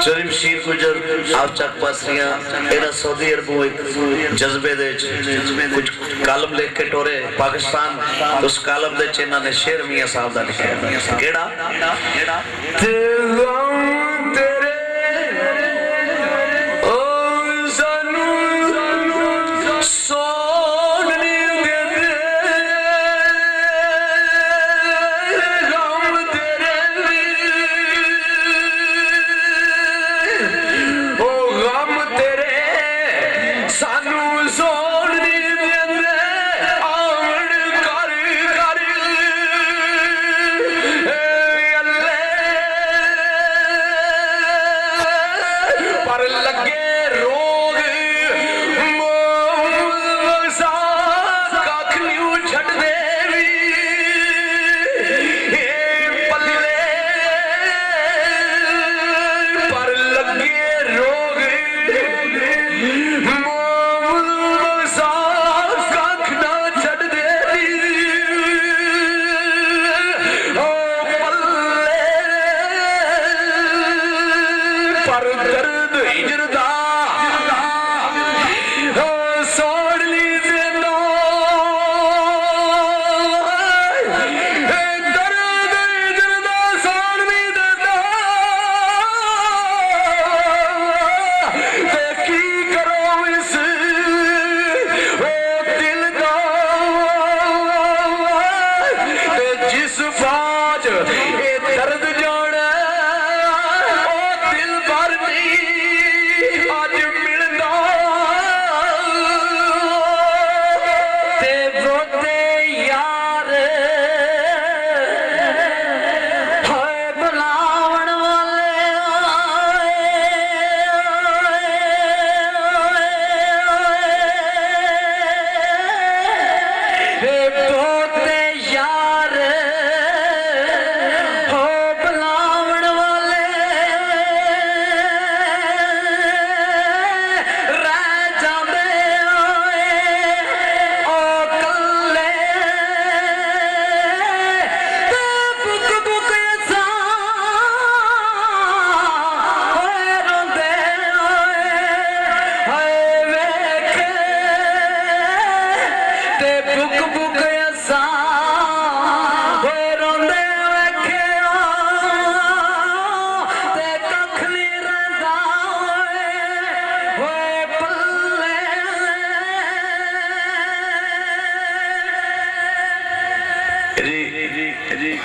चोरी बशीर गुजर आप चक पासरियां इन्हां सऊदी अरब एक जज्बे दे कुछ कालम लिख के टोरे पाकिस्तान उस कालम दे इन्हां ने शेर मियां साहब दा लिखिया केड़ा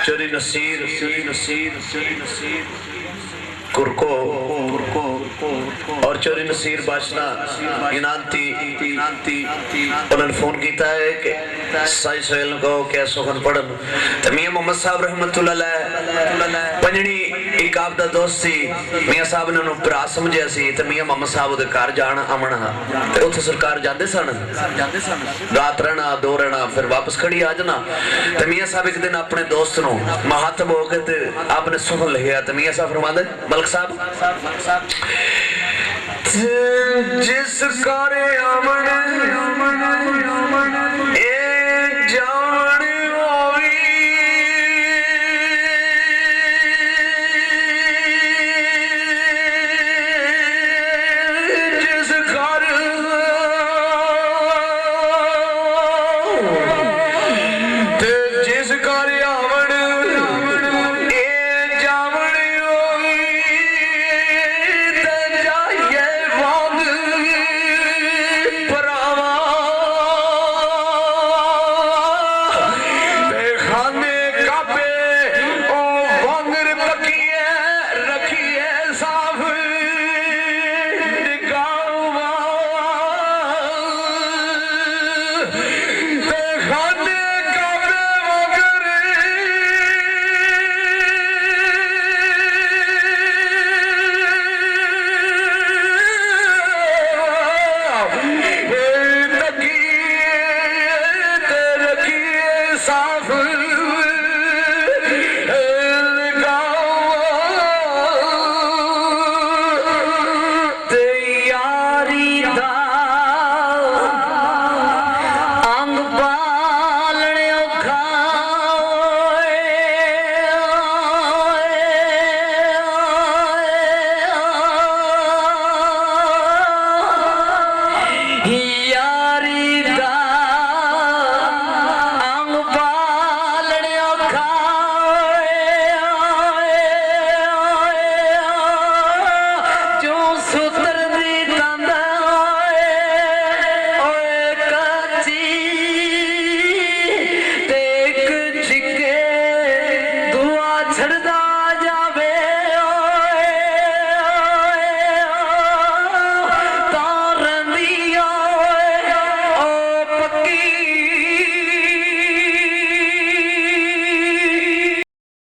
चोरी नसीर कुरको और चोरी नसीर बाशना इनांती उन्होंने फोन किया है कि साई सोहेल को क्या सुखन पढ़न तो मियां मोहम्मद साहब रहमतुल्लाह अलैह पंजनी एक आपदा दोस्त सी मियां साहब ने उन्होंने भरा समझिया सी तो मियां मोहम्मद साहब उहदे घर जाण आमण ते उत्थे सरकार जांदे सन रात रहना दो रहना फिर वापस खड़ी आ जाना तो मियां साहब एक दिन अपने दोस्त नु महातब हो के ते आपने सुखन लिखिया तो मियां साहब फरमांदे मलक साहब जिस घर आमण